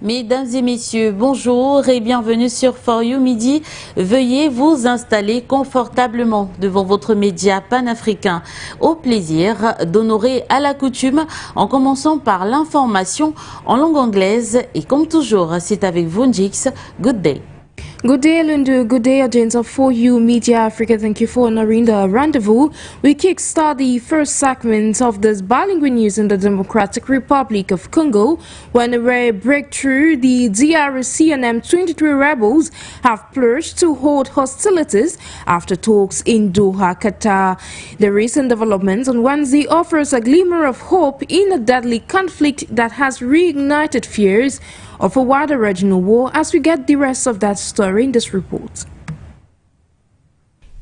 Mesdames et messieurs, bonjour et bienvenue sur You Midi. Veuillez vous installer confortablement devant votre média panafricain. Au plaisir d'honorer à la coutume en commençant par l'information en langue anglaise. Et comme toujours, c'est avec vous Njix. Good day. Good day, Lundu. Good day, audience of You Media Africa. Thank you for honoring the rendezvous. We kickstart the first segment of this bilingual news in the Democratic Republic of Congo when a rare breakthrough, the DRC and M23 rebels have pledged to hold hostilities after talks in Doha, Qatar. The recent developments on Wednesday offers a glimmer of hope in a deadly conflict that has reignited fears of a wider regional war, as we get the rest of that story in this report.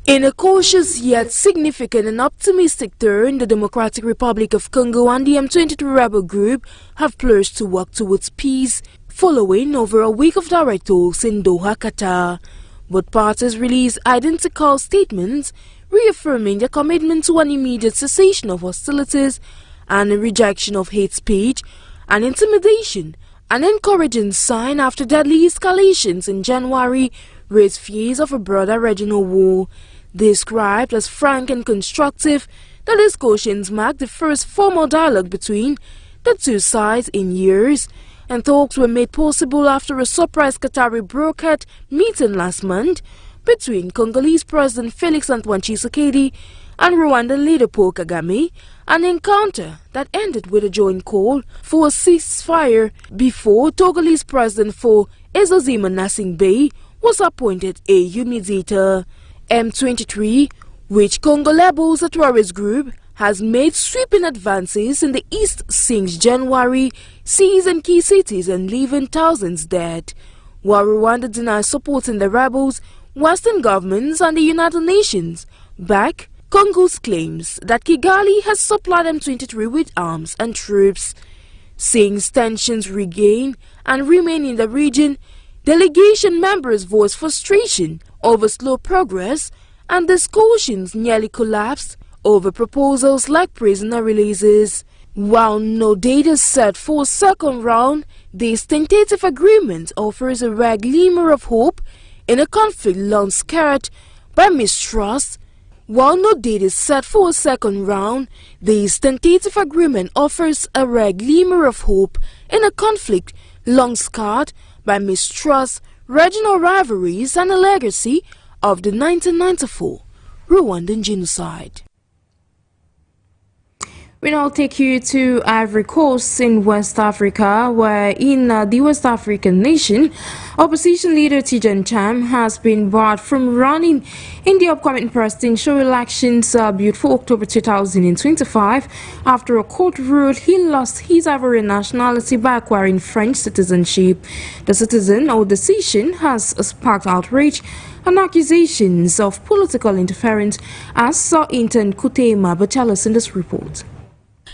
In a cautious yet significant and optimistic turn, the Democratic Republic of Congo and the M23 rebel group have pledged to work towards peace following over a week of direct talks in Doha, Qatar. Both parties released identical statements reaffirming their commitment to an immediate cessation of hostilities and a rejection of hate speech and intimidation. An encouraging sign after deadly escalations in January raised fears of a broader regional war. Described as frank and constructive, the discussions marked the first formal dialogue between the two sides in years, and talks were made possible after a surprise Qatari brokered meeting last month between Congolese President Félix Antoine Tshisekedi and Rwandan leader Paul Kagame, an encounter that ended with a joint call for a ceasefire before Togolese President for Ezozima Nasingbe was appointed AU mediator. M23, which Congo labels a terrorist group, has made sweeping advances in the east since January, seizing key cities and leaving thousands dead. While Rwanda denies supporting the rebels, Western governments and the United Nations back Congo's claims that Kigali has supplied M23 with arms and troops. Since tensions regain and remain in the region, delegation members voiced frustration over slow progress and discussions nearly collapsed over proposals like prisoner releases. While no date is set for a second round, this tentative agreement offers a rare glimmer of hope in a conflict long scarred by mistrust. While no date is set for a second round, this tentative agreement offers a rare glimmer of hope in a conflict long scarred by mistrust, regional rivalries, and a legacy of the 1994 Rwandan genocide. We now take you to Ivory Coast in West Africa, where in the West African nation, opposition leader Tidjane Cham has been barred from running in the upcoming presidential elections built for October 2025 after a court ruled he lost his Ivorian nationality by acquiring French citizenship. The citizen or decision has sparked outrage and accusations of political interference, as saw intern Kutema Bachalas in this report.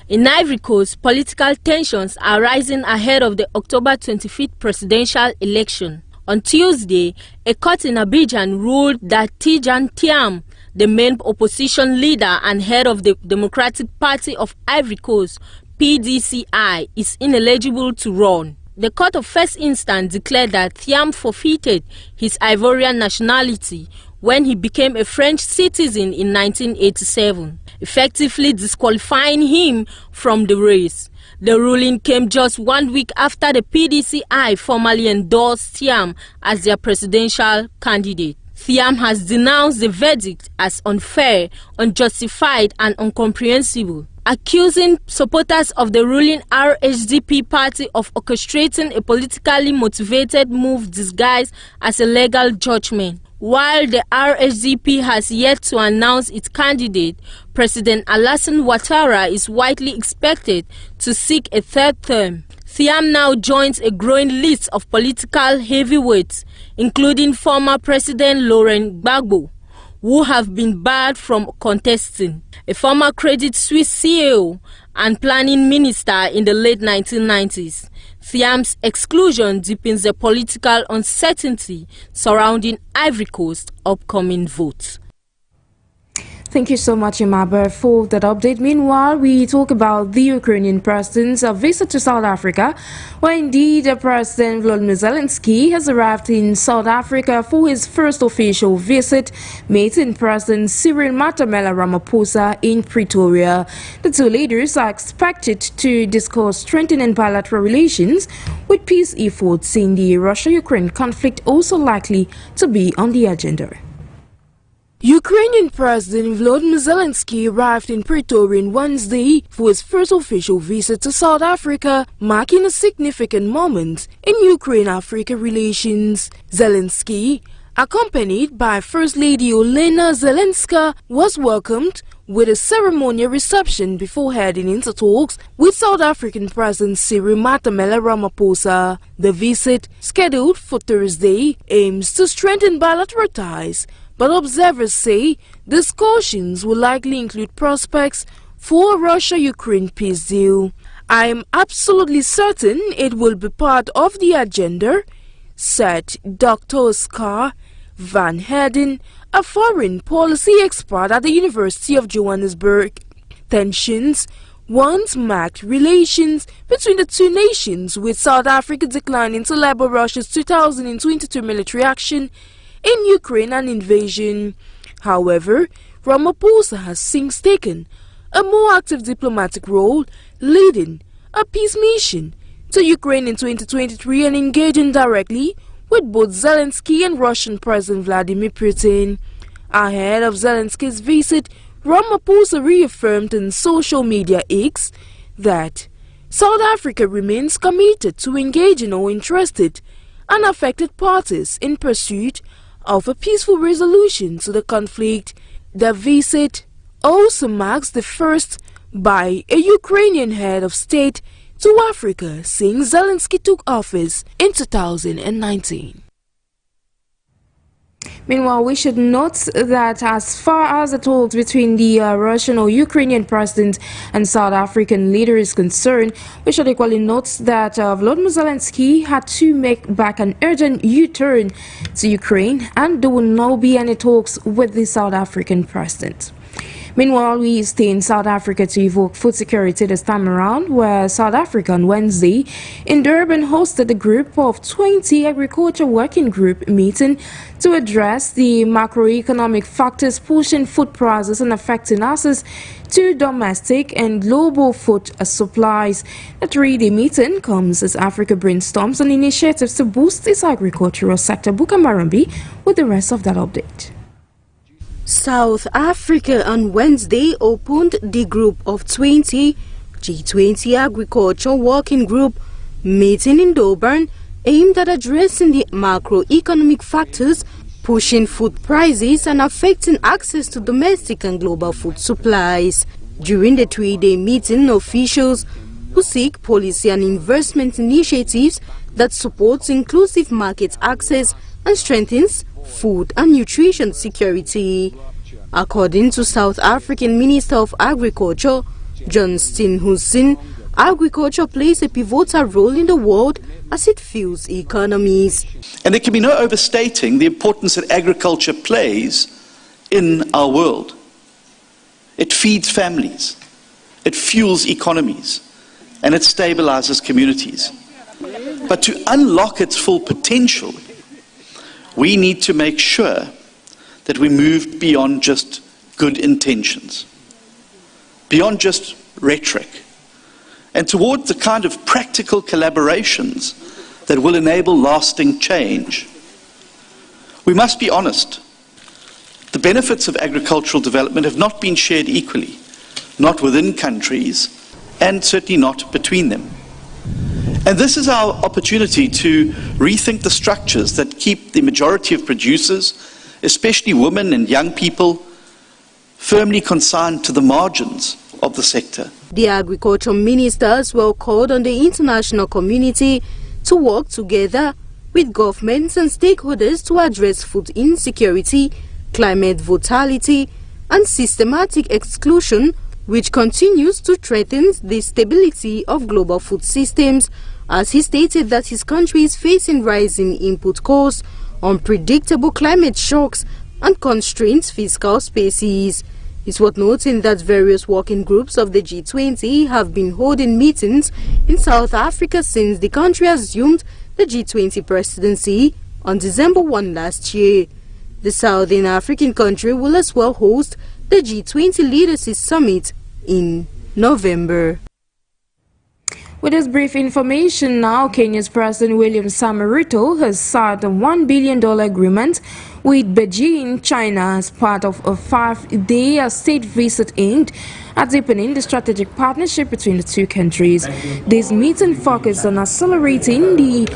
In Ivory Coast, political tensions are rising ahead of the October 25th presidential election. On Tuesday, a court in Abidjan ruled that Tidjane Cham, the main opposition leader and head of the Democratic Party of Ivory Coast, PDCI, is ineligible to run. The court of first instance declared that Cham forfeited his Ivorian nationality when he became a French citizen in 1987, effectively disqualifying him from the race. The ruling came just 1 week after the PDCI formally endorsed Cham as their presidential candidate. Cham has denounced the verdict as unfair, unjustified, and incomprehensible, accusing supporters of the ruling RHDP party of orchestrating a politically motivated move disguised as a legal judgment. While the RHDP has yet to announce its candidate, President Alassane Ouattara is widely expected to seek a third term. Cham now joins a growing list of political heavyweights, including former President Laurent Gbagbo, who have been barred from contesting, a former Credit Suisse CEO and planning minister in the late 1990s. Cham's exclusion deepens the political uncertainty surrounding Ivory Coast's upcoming vote. Thank you so much, Imaba, for that update. Meanwhile, we talk about the Ukrainian president's visit to South Africa, where indeed President Volodymyr Zelensky has arrived in South Africa for his first official visit, meeting President Cyril Ramaphosa in Pretoria. The two leaders are expected to discuss strengthening bilateral relations, with peace efforts in the Russia-Ukraine conflict also likely to be on the agenda. Ukrainian President Volodymyr Zelensky arrived in Pretoria on Wednesday for his first official visit to South Africa, marking a significant moment in Ukraine-Africa relations. Zelensky, accompanied by First Lady Olena Zelenska, was welcomed with a ceremonial reception before heading into talks with South African President Cyril Ramaphosa. The visit, scheduled for Thursday, aims to strengthen bilateral ties, but observers say discussions will likely include prospects for a Russia-Ukraine peace deal. I am absolutely certain it will be part of the agenda, said Dr. Oscar Van Heerden, a foreign policy expert at the University of Johannesburg. Tensions once marked relations between the two nations, with South Africa declining to label Russia's 2022 military action in Ukraine and invasion. However, Ramaphosa has since taken a more active diplomatic role, leading a peace mission to Ukraine in 2023 and engaging directly with both Zelensky and Russian President Vladimir Putin. Ahead of Zelensky's visit, Ramaphosa reaffirmed on social media X that South Africa remains committed to engaging all interested and affected parties in pursuit of a peaceful resolution to the conflict. The visit also marks the first by a Ukrainian head of state to Africa since Zelensky took office in 2019. Meanwhile, we should note that as far as the talks between the Russian or Ukrainian president and South African leader is concerned, we should equally note that Volodymyr Zelensky had to make back an urgent U-turn to Ukraine, and there will not be any talks with the South African president. Meanwhile, we stay in South Africa to evoke food security this time around, where South Africa on Wednesday in Durban hosted a group of 20 agriculture working group meeting to address the macroeconomic factors pushing food prices and affecting access to domestic and global food supplies. The three-day meeting comes as Africa brainstorms on initiatives to boost its agricultural sector. Buka Marambi with the rest of that update. South Africa on Wednesday opened the group of 20 G20 Agriculture Working Group meeting in Durban aimed at addressing the macroeconomic factors pushing food prices and affecting access to domestic and global food supplies. During the three-day meeting, officials who seek policy and investment initiatives that supports inclusive market access and strengthens food and nutrition security. According to South African Minister of Agriculture, John Steenhuisen, agriculture plays a pivotal role in the world as it fuels economies. And there can be no overstating the importance that agriculture plays in our world. It feeds families, it fuels economies, and it stabilizes communities. But to unlock its full potential, we need to make sure that we move beyond just good intentions, beyond just rhetoric, and towards the kind of practical collaborations that will enable lasting change. We must be honest. The benefits of agricultural development have not been shared equally, not within countries, and certainly not between them. And this is our opportunity to rethink the structures that keep the majority of producers, especially women and young people, firmly consigned to the margins of the sector. The agriculture ministers were called on the international community to work together with governments and stakeholders to address food insecurity, climate volatility, and systematic exclusion, which continues to threaten the stability of global food systems, as he stated that his country is facing rising input costs, unpredictable climate shocks, and constrained fiscal spaces. It's worth noting that various working groups of the G20 have been holding meetings in South Africa since the country assumed the G20 presidency on December 1 last year. The Southern African country will as well host the G20 Leaders Summit in November. With this brief information now, Kenya's President William Samoei Ruto has signed a $1 billion agreement with Beijing, China, as part of a 5-day state visit aimed at deepening the strategic partnership between the two countries. This meeting focused on accelerating the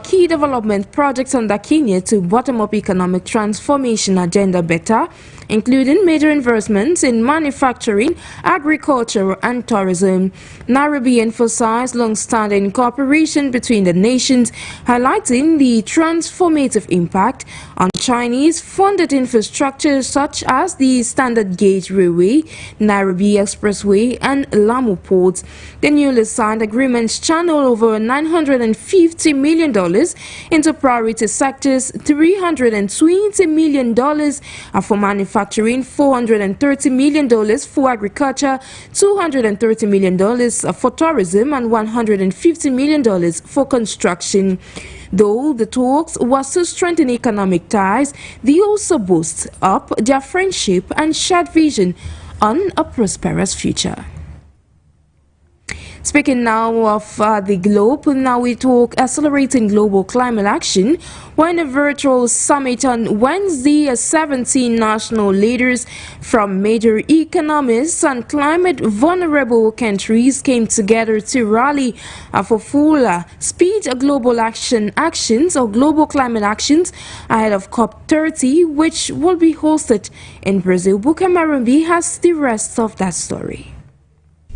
key development projects under Kenya to bottom-up economic transformation agenda better, including major investments in manufacturing, agriculture, and tourism. Nairobi emphasized long-standing cooperation between the nations, highlighting the transformative impact on Chinese-funded infrastructure such as the Standard Gauge Railway, Nairobi Expressway, and Lamu Port. The newly signed agreements channel over $950 million into priority sectors, $320 million for manufacturing, $430 million for agriculture, $230 million for tourism, and $150 million for construction. Though the talks was to strengthen economic ties, they also boost up their friendship and shared vision on a prosperous future. Speaking now of the globe, now we talk accelerating global climate action. When a virtual summit on Wednesday, 17 national leaders from major economies and climate vulnerable countries came together to rally for full speed global global climate actions ahead of COP30, which will be hosted in Brazil. Bukamarumbi has the rest of that story.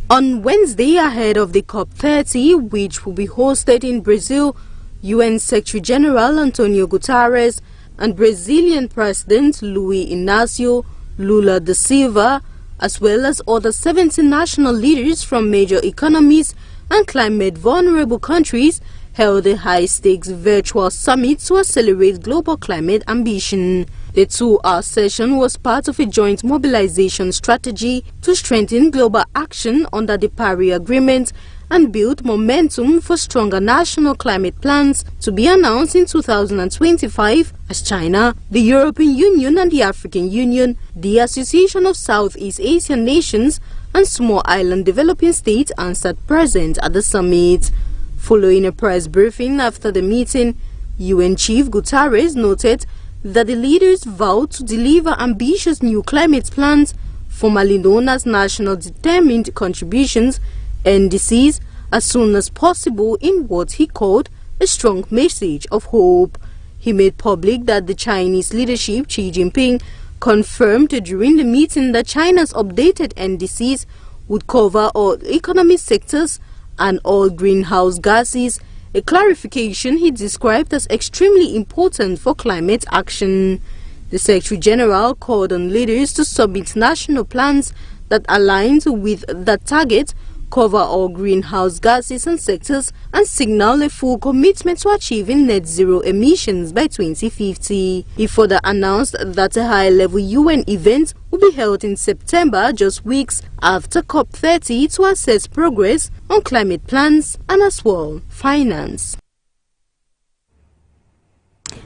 On Wednesday, ahead of the COP30, which will be hosted in Brazil, UN Secretary General Antonio Guterres and Brazilian President Luiz Inácio Lula da Silva, as well as other 17 national leaders from major economies and climate vulnerable countries, held a high-stakes virtual summit to accelerate global climate ambition. The 2-hour session was part of a joint mobilization strategy to strengthen global action under the Paris Agreement and build momentum for stronger national climate plans to be announced in 2025 as China, the European Union and the African Union, the Association of Southeast Asian Nations and Small Island Developing States answered present at the summit. Following a press briefing after the meeting, UN Chief Guterres noted that the leaders vowed to deliver ambitious new climate plans, formerly known as National Determined Contributions, NDCs, as soon as possible in what he called a strong message of hope. He made public that the Chinese leadership, Xi Jinping, confirmed during the meeting that China's updated NDCs would cover all economic sectors and all greenhouse gases, a clarification he described as extremely important for climate action. The Secretary General called on leaders to submit national plans that aligned with that target, cover all greenhouse gases and sectors, and signal a full commitment to achieving net zero emissions by 2050. He further announced that a high-level UN event will be held in September, just weeks after COP30, to assess progress on climate plans and as well finance.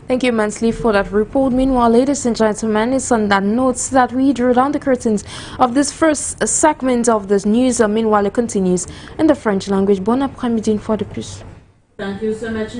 Thank you immensely for that report. Meanwhile, ladies and gentlemen, it's on that note that we drew down the curtains of this first segment of this news. Meanwhile, it continues in the French language. Bon après-midi une fois de plus. Thank you so much,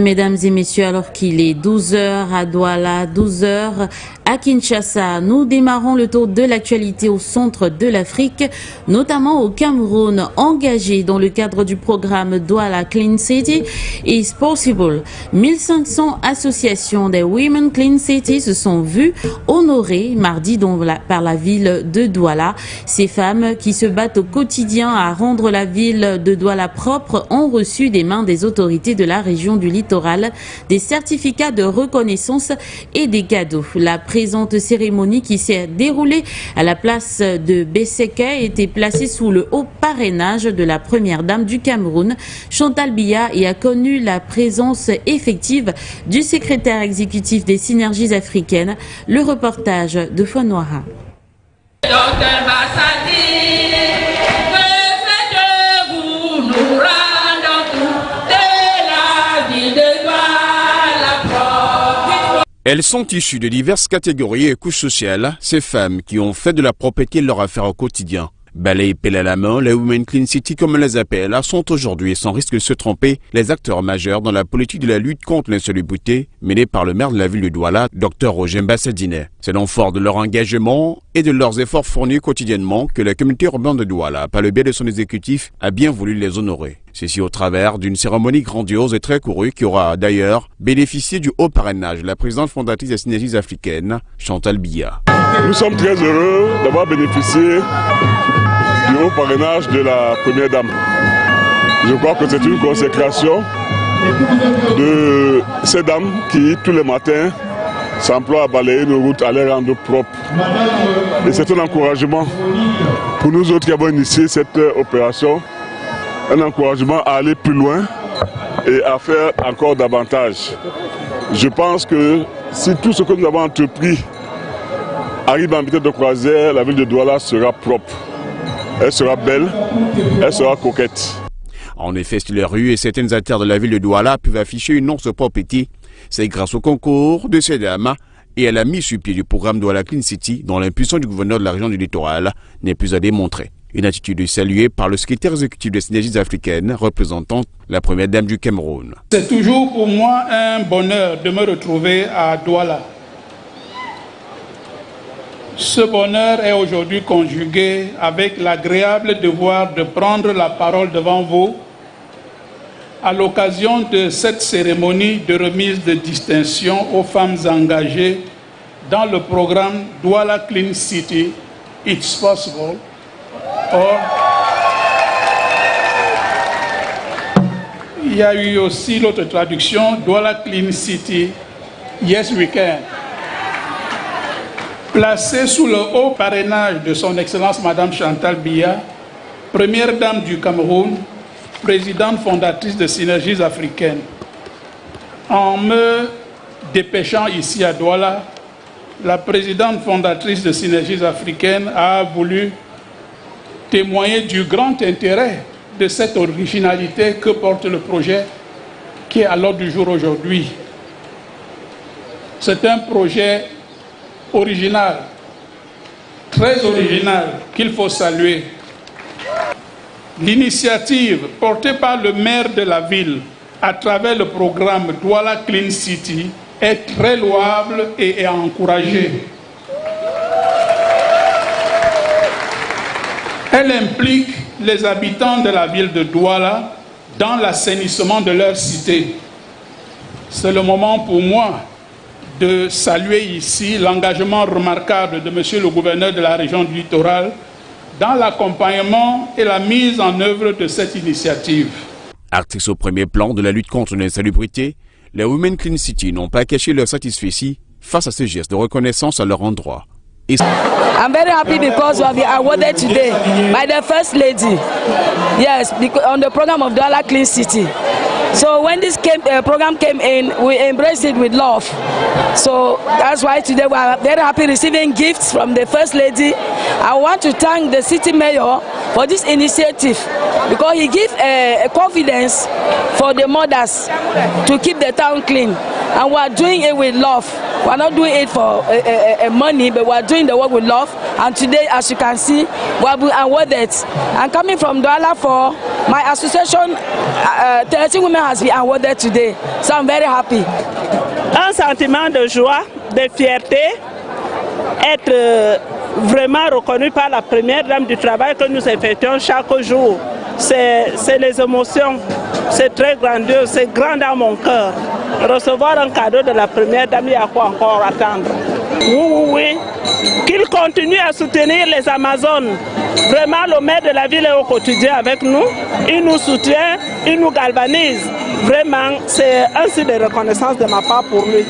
mesdames et messieurs, alors qu'il est 12h à Douala, 12h à Kinshasa, nous démarrons le tour de l'actualité au centre de l'Afrique, notamment au Cameroun, engagé dans le cadre du programme Douala Clean City is Possible. 1500 associations des Women Clean City se sont vues honorées mardi par la ville de Douala. Ces femmes qui se battent au quotidien à rendre la ville de Douala propre ont reçu des mains des autorités de la région du littoral des certificats de reconnaissance et des cadeaux. La présente cérémonie qui s'est déroulée à la place de Besseke était placée sous le haut parrainage de la première dame du Cameroun, Chantal Biya, et a connu la présence effective du secrétaire exécutif des synergies africaines. Le reportage de Fonwara. Elles sont issues de diverses catégories et couches sociales, ces femmes qui ont fait de la propreté leur affaire au quotidien. Balai et pelle à la main, les Women Clean City, comme on les appelle, sont aujourd'hui, sans risque de se tromper, les acteurs majeurs dans la politique de la lutte contre l'insalubrité menée par le maire de la ville de Douala, Dr Rojemba Sedine. C'est donc fort de leur engagement et de leurs efforts fournis quotidiennement que la communauté urbaine de Douala, par le biais de son exécutif, a bien voulu les honorer. Ceci au travers d'une cérémonie grandiose et très courue qui aura d'ailleurs bénéficié du haut parrainage de la présidente fondatrice des synergies africaines, Chantal Biya. Nous sommes très heureux d'avoir bénéficié du haut parrainage de la première dame. Je crois que c'est une consécration de ces dames qui, tous les matins, s'emploient à balayer nos routes, à les rendre propres. Et c'est un encouragement pour nous autres qui avons initié cette opération, un encouragement à aller plus loin et à faire encore davantage. Je pense que si tout ce que nous avons entrepris arrive en vitesse de croisière, la ville de Douala sera propre. Elle sera belle, elle sera coquette. En effet, sur les rues et certaines artères de la ville de Douala peuvent afficher une once de propreté. C'est grâce au concours de ces dames et à la mise sur pied du programme Douala Clean City, dont l'impulsion du gouverneur de la région du littoral n'est plus à démontrer. Une attitude saluée par le secrétaire exécutif des synergies africaines, représentant la première dame du Cameroun. C'est toujours pour moi un bonheur de me retrouver à Douala. Ce bonheur est aujourd'hui conjugué avec l'agréable devoir de prendre la parole devant vous à l'occasion de cette cérémonie de remise de distinction aux femmes engagées dans le programme Douala Clean City, It's Possible. Il y a eu aussi l'autre traduction, Douala Clean City, Yes We Can. Placée sous le haut parrainage de son Excellence Madame Chantal Biya, première dame du Cameroun, présidente fondatrice de Synergies africaines. En me dépêchant ici à Douala, la présidente fondatrice de Synergies africaines a voulu témoigner du grand intérêt de cette originalité que porte le projet qui est à l'ordre du jour aujourd'hui. C'est un projet original, très original, qu'il faut saluer. L'initiative portée par le maire de la ville à travers le programme Douala Clean City est très louable et à encourager. Elle implique les habitants de la ville de Douala dans l'assainissement de leur cité. C'est le moment pour moi de saluer ici l'engagement remarquable de Monsieur le gouverneur de la région du littoral dans l'accompagnement et la mise en œuvre de cette initiative. Actrices au premier plan de la lutte contre l'insalubrité, les Women Clean City n'ont pas caché leur satisfaction face à ce geste de reconnaissance à leur endroit. I'm very happy because we have been awarded today by the First Lady. Yes, on the program of Douala Clean City. So when this program came in, we embraced it with love. So that's why today we are very happy receiving gifts from the First Lady. I want to thank the city mayor for this initiative because he gives a confidence for the mothers to keep the town clean. And we are doing it with love. We are not doing it for money, but we are doing the work with love. And today, as you can see, we have been awarded. And coming from Douala 4, my association, 13 women has been awarded today. So I'm very happy. Un sentiment de joie, de fierté, être vraiment reconnu par la première dame du travail que nous effectuons chaque jour. C'est les émotions, c'est très grandiose, c'est grand dans mon cœur. Recevoir un cadeau de la première dame, il y a quoi encore attendre? Oui. Qu'il continue à soutenir les Amazones. Vraiment, le maire de la ville est au quotidien avec nous. Il nous soutient, il nous galvanise. Vraiment, c'est un signe de reconnaissance de ma part pour lui.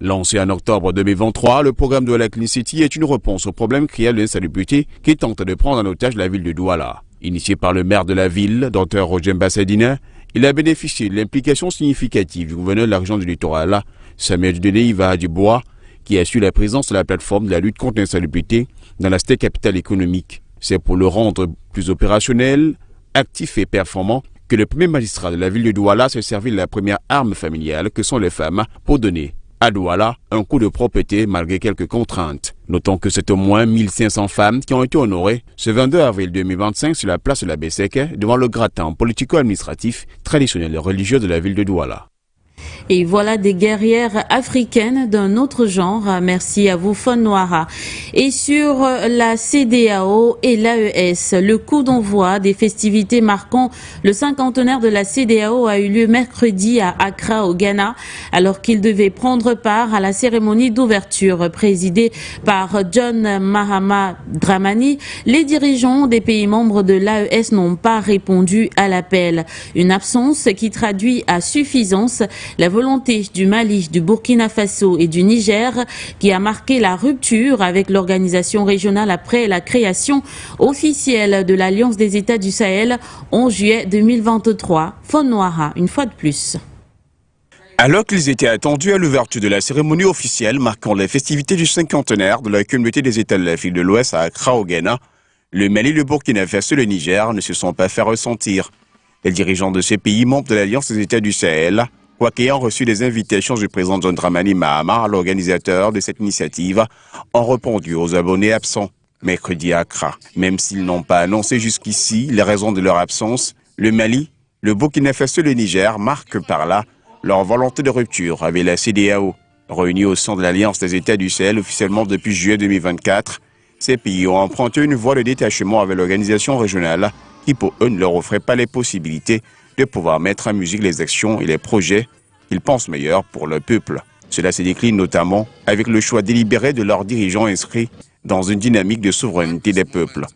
Lancé en octobre 2023, le programme Douala Clean City est une réponse au problème criant de l'insalubrité qui tente de prendre en otage la ville de Douala. Initié par le maire de la ville, Dr Rojemba Sedine, il a bénéficié de l'implication significative du gouverneur de la région du littoral, Samuel Dubois, qui assure la présence de la plateforme de la lutte contre l'insalubrité dans la cité capitale économique. C'est pour le rendre plus opérationnel, actif et performant que le premier magistrat de la ville de Douala s'est servi de la première arme familiale que sont les femmes pour donner à Douala un coup de propreté malgré quelques contraintes. Notons que c'est au moins 1500 femmes qui ont été honorées ce 22 avril 2025 sur la place de la Bessèque devant le gratin politico-administratif traditionnel et religieux de la ville de Douala. Et voilà des guerrières africaines d'un autre genre. Merci à vous, Fon Noira. Et sur la CEDEAO et l'AES, le coup d'envoi des festivités marquant le cinquantenaire de la CEDEAO a eu lieu mercredi à Accra, au Ghana, alors qu'il devait prendre part à la cérémonie d'ouverture présidée par John Mahama Dramani. Les dirigeants des pays membres de l'AES n'ont pas répondu à l'appel. Une absence qui traduit à suffisance la volonté du Mali, du Burkina Faso et du Niger qui a marqué la rupture avec l'organisation régionale après la création officielle de l'Alliance des États du Sahel en juillet 2023. Fon Noira, une fois de plus. Alors qu'ils étaient attendus à l'ouverture de la cérémonie officielle marquant les festivités du cinquantenaire de la communauté des États de l'Afrique de l'Ouest à Accra au Ghana, le Mali, le Burkina Faso et le Niger ne se sont pas fait ressentir. Les dirigeants de ces pays membres de l'Alliance des États du Sahel, quoique ayant reçu des invitations du président John Dramani Mahama, l'organisateur de cette initiative, ont répondu aux abonnés absents mercredi à Accra. Même s'ils n'ont pas annoncé jusqu'ici les raisons de leur absence, le Mali, le Burkina Faso et le Niger marquent par là leur volonté de rupture avec la CEDEAO. Réunis au sein de l'Alliance des États du Sahel officiellement depuis juillet 2024, ces pays ont emprunté une voie de détachement avec l'organisation régionale qui pour eux ne leur offrait pas les possibilités de pouvoir mettre en musique les actions et les projets qu'ils pensent meilleurs pour le peuple. Cela se décline notamment avec le choix délibéré de leurs dirigeants inscrits dans une dynamique de souveraineté des peuples,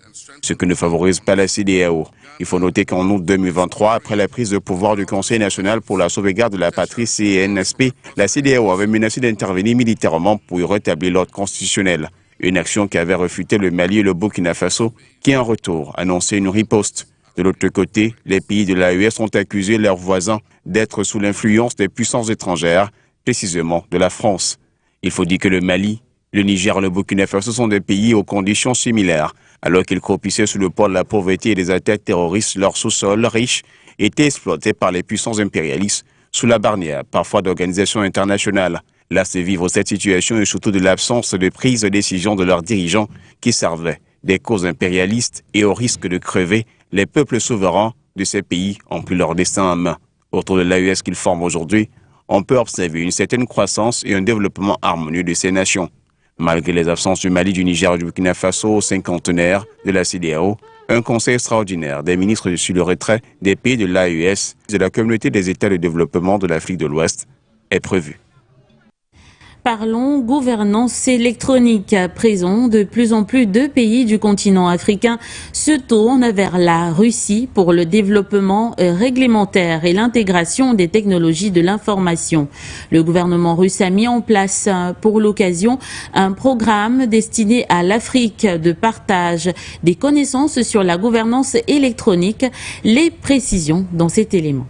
ce que ne favorise pas la CEDEAO. Il faut noter qu'en août 2023, après la prise de pouvoir du Conseil national pour la sauvegarde de la patrie CNSP, la CEDEAO avait menacé d'intervenir militairement pour y rétablir l'ordre constitutionnel. Une action qui avait refuté le Mali et le Burkina Faso, qui en retour annonçait une riposte. De l'autre côté, les pays de l'AES ont accusé leurs voisins d'être sous l'influence des puissances étrangères, précisément de la France. Il faut dire que le Mali, le Niger et le Burkina Faso sont des pays aux conditions similaires. Alors qu'ils cropissaient sous le poids de la pauvreté et des attaques terroristes, leur sous-sol riche était exploité par les puissances impérialistes sous la bannière, parfois d'organisations internationales. Là, c'est vivre cette situation et surtout de l'absence de prise de décision de leurs dirigeants qui servaient des causes impérialistes et au risque de crever, les peuples souverains de ces pays ont pris leur destin en main. Autour de l'AES qu'ils forment aujourd'hui, on peut observer une certaine croissance et un développement harmonieux de ces nations. Malgré les absences du Mali, du Niger et du Burkina Faso au cinquantenaire de la CEDEAO, un conseil extraordinaire des ministres sur le retrait des pays de l'AES, de la communauté des États de développement de l'Afrique de l'Ouest, est prévu. Parlons gouvernance électronique. À présent, de plus en plus de pays du continent africain se tournent vers la Russie pour le développement réglementaire et l'intégration des technologies de l'information. Le gouvernement russe a mis en place pour l'occasion un programme destiné à l'Afrique de partage des connaissances sur la gouvernance électronique. Les précisions dans cet élément.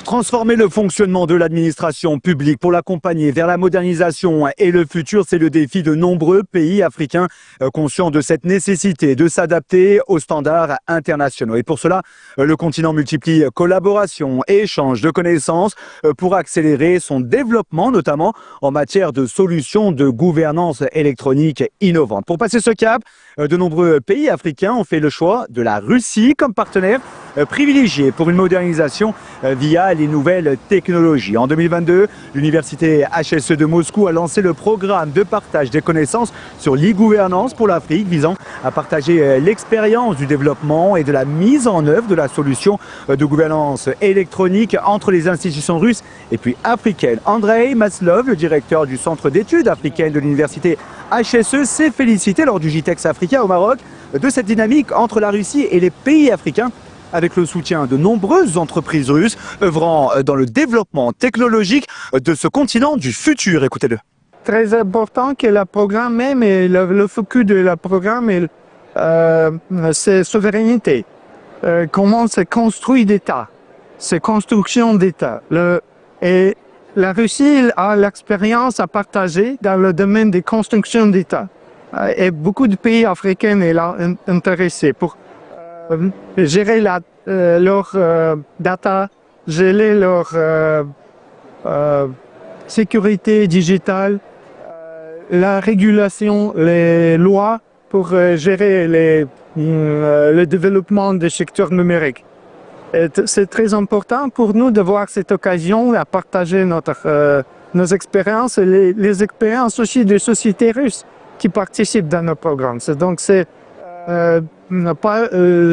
Transformer le fonctionnement de l'administration publique pour l'accompagner vers la modernisation et le futur, c'est le défi de nombreux pays africains conscients de cette nécessité de s'adapter aux standards internationaux. Et pour cela, le continent multiplie collaboration et échange de connaissances pour accélérer son développement, notamment en matière de solutions de gouvernance électronique innovantes. Pour passer ce cap, de nombreux pays africains ont fait le choix de la Russie comme partenaire privilégié pour une modernisation via les nouvelles technologies. En 2022, l'université HSE de Moscou a lancé le programme de partage des connaissances sur l'e-gouvernance pour l'Afrique, visant à partager l'expérience du développement et de la mise en œuvre de la solution de gouvernance électronique entre les institutions russes et puis africaines. Andrei Maslov, le directeur du centre d'études africaines de l'université HSE, s'est félicité lors du JTEX africain au Maroc de cette dynamique entre la Russie et les pays africains, avec le soutien de nombreuses entreprises russes œuvrant dans le développement technologique de ce continent du futur. Écoutez-le. Très important que le programme même, et le focus de le programme, c'est souveraineté. Comment se construit d'État, c'est construction d'État. Et la Russie a l'expérience à partager dans le domaine des constructions d'État. Et beaucoup de pays africains sont intéressés pour gérer leur data, gérer leur sécurité digitale, la régulation, les lois pour gérer le développement des secteurs numériques. C'est très important pour nous de voir cette occasion à partager nos expériences et les expériences aussi des sociétés russes qui participent dans nos programmes. Donc c'est pas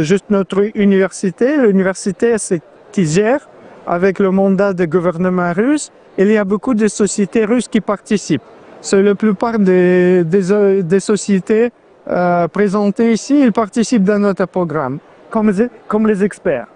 juste notre université. L'université, c'est qui gère avec le mandat du gouvernement russe. Il y a beaucoup de sociétés russes qui participent. C'est la plupart des sociétés présentées ici, ils participent dans notre programme, comme les experts.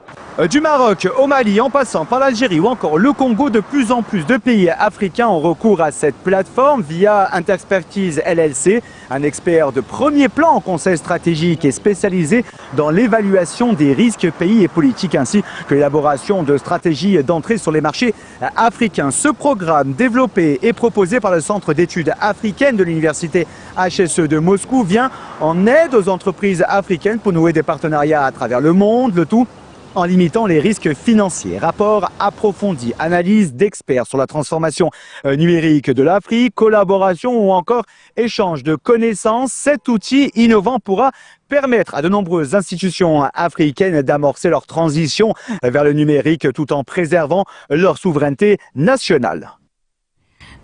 Du Maroc au Mali, en passant par l'Algérie ou encore le Congo, de plus en plus de pays africains ont recours à cette plateforme via Interexpertise LLC, un expert de premier plan en conseil stratégique et spécialisé dans l'évaluation des risques pays et politiques ainsi que l'élaboration de stratégies d'entrée sur les marchés africains. Ce programme, développé et proposé par le Centre d'études africaines de l'Université HSE de Moscou, vient en aide aux entreprises africaines pour nouer des partenariats à travers le monde, le tout en limitant les risques financiers. Rapport approfondi, analyse d'experts sur la transformation numérique de l'Afrique, collaboration ou encore échange de connaissances. Cet outil innovant pourra permettre à de nombreuses institutions africaines d'amorcer leur transition vers le numérique tout en préservant leur souveraineté nationale.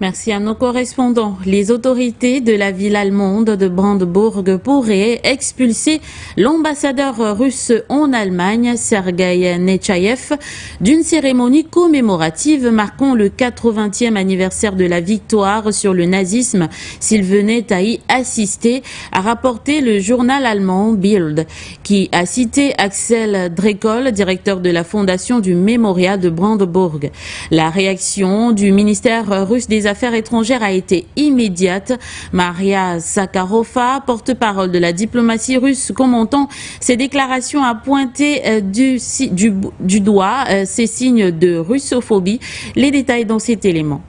Merci à nos correspondants. Les autorités de la ville allemande de Brandebourg pourraient expulser l'ambassadeur russe en Allemagne, Sergueï Nechayev, d'une cérémonie commémorative marquant le 80e anniversaire de la victoire sur le nazisme s'il venait à y assister, a rapporté le journal allemand Bild, qui a cité Axel Drekol, directeur de la fondation du mémorial de Brandebourg. La réaction du ministère russe des Affaires étrangères a été immédiate. Maria Zakharova, porte-parole de la diplomatie russe, commentant ces déclarations, a pointé du doigt ces signes de russophobie. Les détails dans cet élément.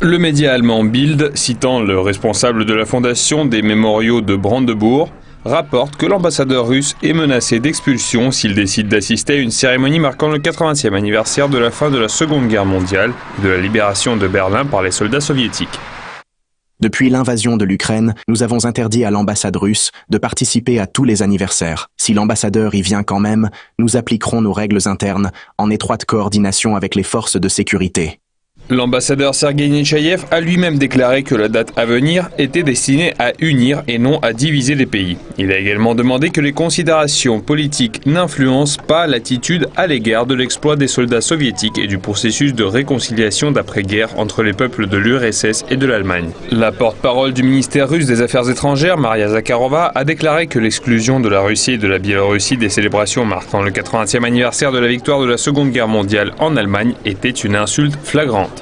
Le média allemand Bild, citant le responsable de la fondation des mémoriaux de Brandebourg, rapporte que l'ambassadeur russe est menacé d'expulsion s'il décide d'assister à une cérémonie marquant le 80e anniversaire de la fin de la Seconde Guerre mondiale et de la libération de Berlin par les soldats soviétiques. Depuis l'invasion de l'Ukraine, nous avons interdit à l'ambassade russe de participer à tous les anniversaires. Si l'ambassadeur y vient quand même, nous appliquerons nos règles internes en étroite coordination avec les forces de sécurité. L'ambassadeur Sergueï Nechayev a lui-même déclaré que la date à venir était destinée à unir et non à diviser les pays. Il a également demandé que les considérations politiques n'influencent pas l'attitude à l'égard de l'exploit des soldats soviétiques et du processus de réconciliation d'après-guerre entre les peuples de l'URSS et de l'Allemagne. La porte-parole du ministère russe des Affaires étrangères, Maria Zakharova, a déclaré que l'exclusion de la Russie et de la Biélorussie des célébrations marquant le 80e anniversaire de la victoire de la Seconde Guerre mondiale en Allemagne était une insulte flagrante.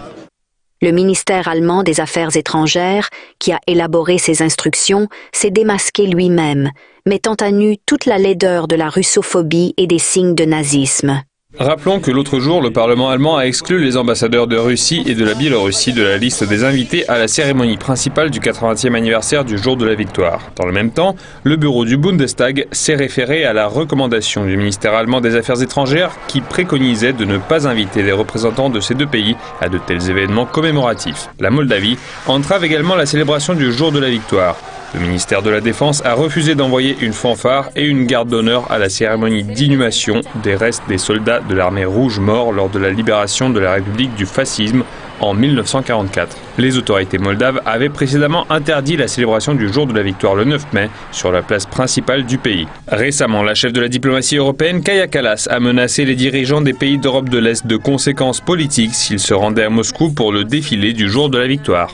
Le ministère allemand des Affaires étrangères, qui a élaboré ces instructions, s'est démasqué lui-même, mettant à nu toute la laideur de la russophobie et des signes de nazisme. Rappelons que l'autre jour, le Parlement allemand a exclu les ambassadeurs de Russie et de la Biélorussie de la liste des invités à la cérémonie principale du 80e anniversaire du jour de la victoire. Dans le même temps, le bureau du Bundestag s'est référé à la recommandation du ministère allemand des Affaires étrangères qui préconisait de ne pas inviter les représentants de ces deux pays à de tels événements commémoratifs. La Moldavie entrave également la célébration du jour de la victoire. Le ministère de la Défense a refusé d'envoyer une fanfare et une garde d'honneur à la cérémonie d'inhumation des restes des soldats de l'armée rouge morts lors de la libération de la République du fascisme en 1944. Les autorités moldaves avaient précédemment interdit la célébration du jour de la victoire le 9 mai sur la place principale du pays. Récemment, la chef de la diplomatie européenne, Kaja Kallas, a menacé les dirigeants des pays d'Europe de l'Est de conséquences politiques s'ils se rendaient à Moscou pour le défilé du jour de la victoire.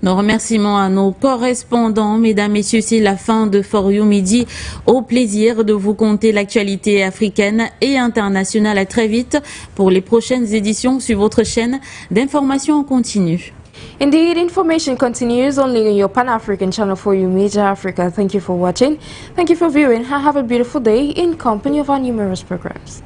Nos remerciements à nos correspondants. Mesdames, Messieurs, c'est la fin de For You Midi. Au plaisir de vous conter l'actualité africaine et internationale. À très vite pour les prochaines éditions sur votre chaîne d'information en continu. Indeed, information continues only on your Pan-African channel For You Midi Africa. Thank you for watching. Thank you for viewing. Have a beautiful day in company of our numerous programs.